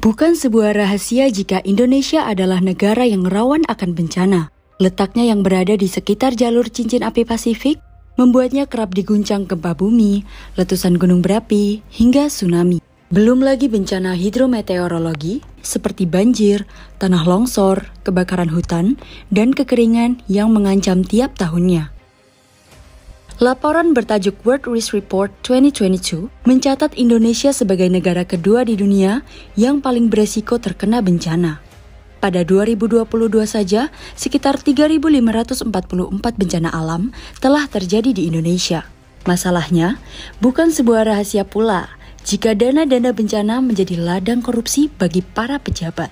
Bukan sebuah rahasia jika Indonesia adalah negara yang rawan akan bencana. Letaknya yang berada di sekitar jalur cincin api Pasifik membuatnya kerap diguncang gempa bumi, letusan gunung berapi, hingga tsunami. Belum lagi bencana hidrometeorologi seperti banjir, tanah longsor, kebakaran hutan, dan kekeringan yang mengancam tiap tahunnya. Laporan bertajuk World Risk Report 2022 mencatat Indonesia sebagai negara kedua di dunia yang paling beresiko terkena bencana. Pada 2022 saja, sekitar 3.544 bencana alam telah terjadi di Indonesia. Masalahnya, bukan sebuah rahasia pula jika dana-dana bencana menjadi ladang korupsi bagi para pejabat.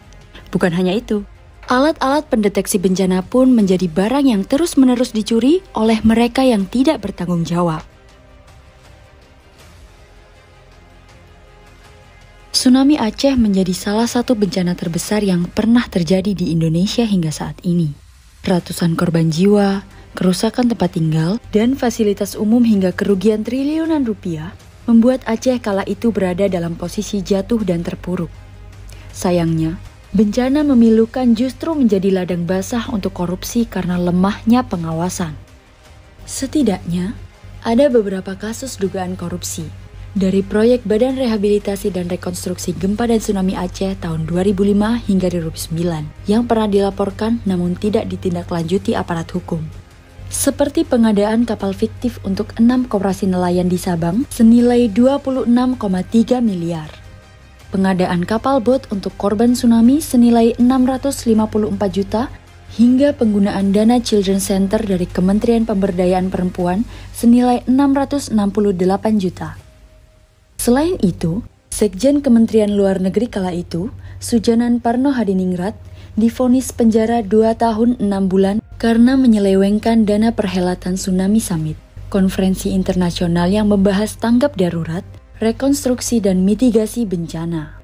Bukan hanya itu, alat-alat pendeteksi bencana pun menjadi barang yang terus-menerus dicuri oleh mereka yang tidak bertanggung jawab. Tsunami Aceh menjadi salah satu bencana terbesar yang pernah terjadi di Indonesia hingga saat ini. Ratusan korban jiwa, kerusakan tempat tinggal, dan fasilitas umum hingga kerugian triliunan rupiah membuat Aceh kala itu berada dalam posisi jatuh dan terpuruk. Sayangnya, bencana memilukan justru menjadi ladang basah untuk korupsi karena lemahnya pengawasan. Setidaknya, ada beberapa kasus dugaan korupsi. Dari proyek Badan Rehabilitasi dan Rekonstruksi Gempa dan Tsunami Aceh tahun 2005 hingga 2009 yang pernah dilaporkan namun tidak ditindaklanjuti aparat hukum. Seperti pengadaan kapal fiktif untuk 6 koperasi nelayan di Sabang senilai 26,3 miliar. Pengadaan kapal bot untuk korban tsunami senilai 654 juta, hingga penggunaan dana Children's Center dari Kementerian Pemberdayaan Perempuan senilai 668 juta. Selain itu, Sekjen Kementerian Luar Negeri kala itu, Sujanan Parno Hadiningrat, divonis penjara 2 tahun 6 bulan karena menyelewengkan dana perhelatan Tsunami Summit, konferensi internasional yang membahas tanggap darurat, rekonstruksi dan mitigasi bencana.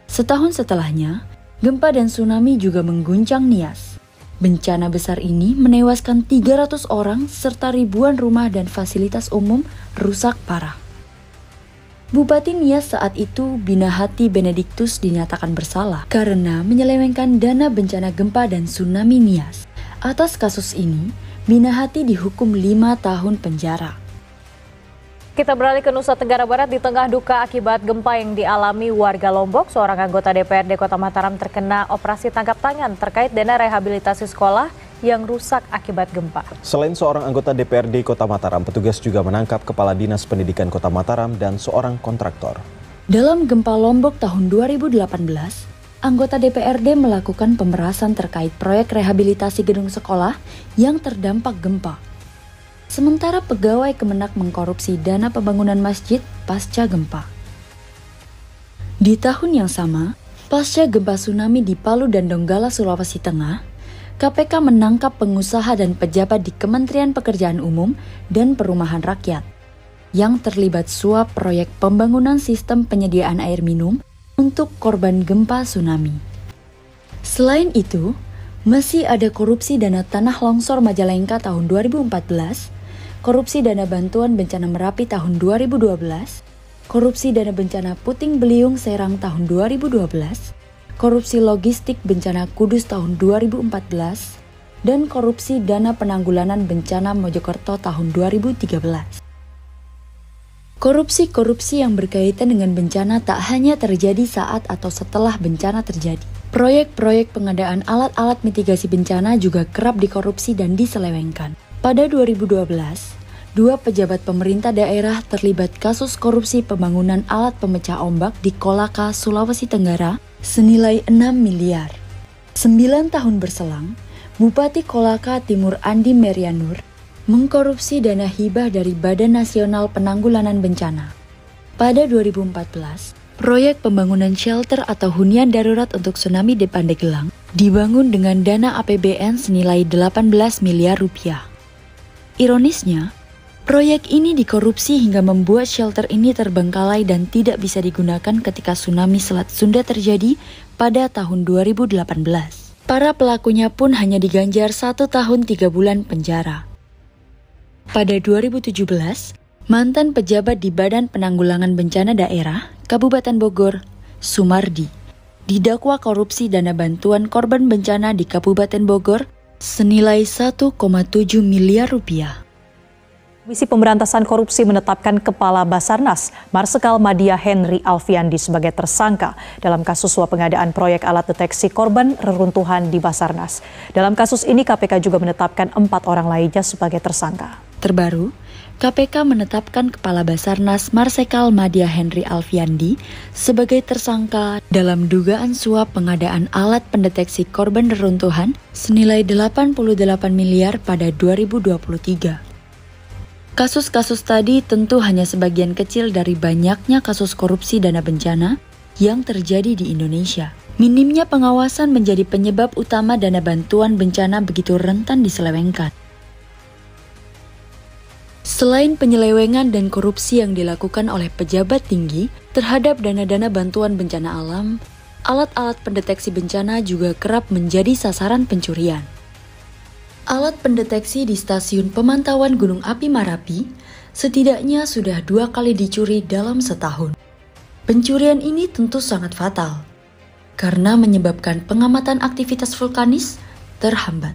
Setahun setelahnya, gempa dan tsunami juga mengguncang Nias. Bencana besar ini menewaskan 300 orang serta ribuan rumah dan fasilitas umum rusak parah. Bupati Nias saat itu, Binahati Benediktus, dinyatakan bersalah karena menyelewengkan dana bencana gempa dan tsunami Nias. Atas kasus ini, Binahati dihukum 5 tahun penjara. Kita beralih ke Nusa Tenggara Barat. Di tengah duka akibat gempa yang dialami warga Lombok, seorang anggota DPRD Kota Mataram terkena operasi tangkap tangan terkait dana rehabilitasi sekolah yang rusak akibat gempa. Selain seorang anggota DPRD Kota Mataram, petugas juga menangkap Kepala Dinas Pendidikan Kota Mataram dan seorang kontraktor. Dalam gempa Lombok tahun 2018, anggota DPRD melakukan pemerasan terkait proyek rehabilitasi gedung sekolah yang terdampak gempa. Sementara pegawai Kemenak mengkorupsi dana pembangunan masjid pasca gempa. Di tahun yang sama, pasca gempa tsunami di Palu dan Donggala, Sulawesi Tengah, KPK menangkap pengusaha dan pejabat di Kementerian Pekerjaan Umum dan Perumahan Rakyat yang terlibat suap proyek pembangunan sistem penyediaan air minum untuk korban gempa tsunami. Selain itu, masih ada korupsi dana tanah longsor Majalengka tahun 2014, korupsi dana bantuan bencana Merapi tahun 2012, korupsi dana bencana Puting Beliung Serang tahun 2012, korupsi logistik bencana Kudus tahun 2014, dan korupsi dana penanggulangan bencana Mojokerto tahun 2013. Korupsi-korupsi yang berkaitan dengan bencana tak hanya terjadi saat atau setelah bencana terjadi. Proyek-proyek pengadaan alat-alat mitigasi bencana juga kerap dikorupsi dan diselewengkan. Pada 2012, 2 pejabat pemerintah daerah terlibat kasus korupsi pembangunan alat pemecah ombak di Kolaka, Sulawesi Tenggara senilai 6 miliar. 9 tahun berselang, Bupati Kolaka Timur Andi Merianur mengkorupsi dana hibah dari Badan Nasional Penanggulangan Bencana. Pada 2014, proyek pembangunan shelter atau hunian darurat untuk tsunami di Pandeglang dibangun dengan dana APBN senilai 18 miliar rupiah. Ironisnya, proyek ini dikorupsi hingga membuat shelter ini terbengkalai dan tidak bisa digunakan ketika tsunami Selat Sunda terjadi pada tahun 2018. Para pelakunya pun hanya diganjar 1 tahun 3 bulan penjara. Pada 2017, mantan pejabat di Badan Penanggulangan Bencana Daerah, Kabupaten Bogor, Sumardi, didakwa korupsi dana bantuan korban bencana di Kabupaten Bogor senilai 1,7 miliar rupiah. Komisi Pemberantasan Korupsi menetapkan Kepala Basarnas, Marsikal Madya Henry Alfiandi sebagai tersangka dalam kasus suap pengadaan proyek alat deteksi korban reruntuhan di Basarnas. Dalam kasus ini KPK juga menetapkan 4 orang lainnya sebagai tersangka. Terbaru, KPK menetapkan Kepala Basarnas Marsikal Madya Henry Alfiandi sebagai tersangka dalam dugaan suap pengadaan alat pendeteksi korban reruntuhan senilai 88 miliar pada 2023. Kasus-kasus tadi tentu hanya sebagian kecil dari banyaknya kasus korupsi dana bencana yang terjadi di Indonesia. Minimnya pengawasan menjadi penyebab utama dana bantuan bencana begitu rentan diselewengkan. Selain penyelewengan dan korupsi yang dilakukan oleh pejabat tinggi terhadap dana-dana bantuan bencana alam, alat-alat pendeteksi bencana juga kerap menjadi sasaran pencurian. Alat pendeteksi di Stasiun Pemantauan Gunung Api Marapi setidaknya sudah 2 kali dicuri dalam setahun. Pencurian ini tentu sangat fatal, karena menyebabkan pengamatan aktivitas vulkanis terhambat.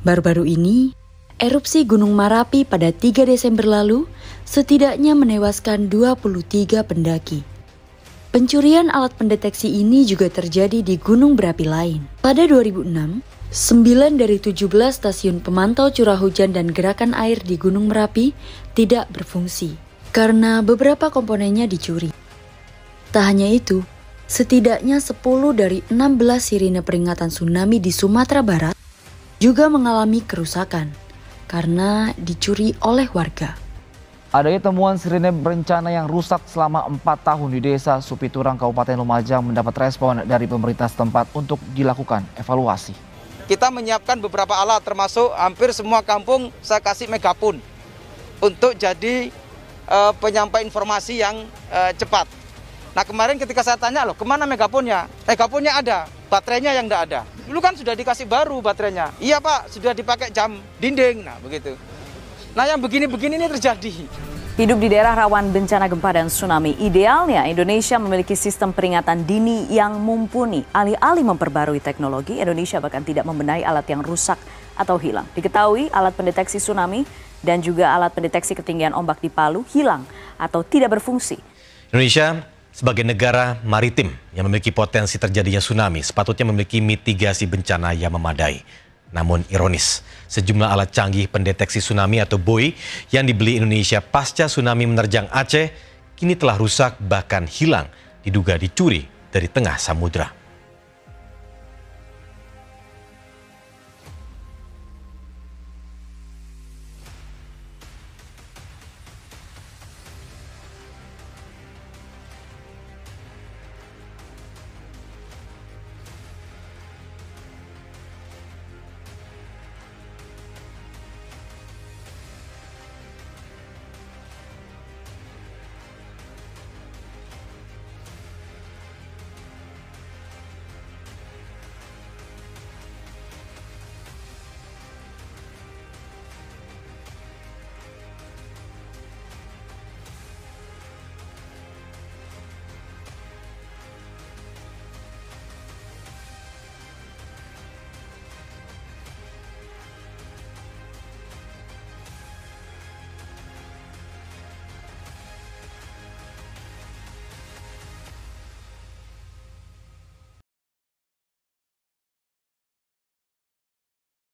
Baru-baru ini, erupsi Gunung Marapi pada 3 Desember lalu setidaknya menewaskan 23 pendaki. Pencurian alat pendeteksi ini juga terjadi di gunung berapi lain. Pada 2006, 9 dari 17 stasiun pemantau curah hujan dan gerakan air di Gunung Merapi tidak berfungsi karena beberapa komponennya dicuri. Tak hanya itu, setidaknya 10 dari 16 sirine peringatan tsunami di Sumatera Barat juga mengalami kerusakan karena dicuri oleh warga. Adanya temuan sirine berencana yang rusak selama 4 tahun di Desa Supiturang, Kabupaten Lumajang mendapat respon dari pemerintah setempat untuk dilakukan evaluasi. Kita menyiapkan beberapa alat, termasuk hampir semua kampung saya kasih megapun untuk jadi penyampai informasi yang cepat. Nah, kemarin ketika saya tanya, loh kemana megapunnya? Megapunnya ada, baterainya yang tidak ada. Dulu kan sudah dikasih baru baterainya. Iya Pak, sudah dipakai jam dinding, nah begitu. Nah yang begini-begini ini terjadi. Hidup di daerah rawan bencana gempa dan tsunami, idealnya Indonesia memiliki sistem peringatan dini yang mumpuni. Alih-alih memperbarui teknologi, Indonesia bahkan tidak membenahi alat yang rusak atau hilang. Diketahui alat pendeteksi tsunami dan juga alat pendeteksi ketinggian ombak di Palu hilang atau tidak berfungsi. Indonesia sebagai negara maritim yang memiliki potensi terjadinya tsunami sepatutnya memiliki mitigasi bencana yang memadai. Namun ironis, sejumlah alat canggih pendeteksi tsunami atau buoy yang dibeli Indonesia pasca tsunami menerjang Aceh kini telah rusak bahkan hilang, diduga dicuri dari tengah samudra.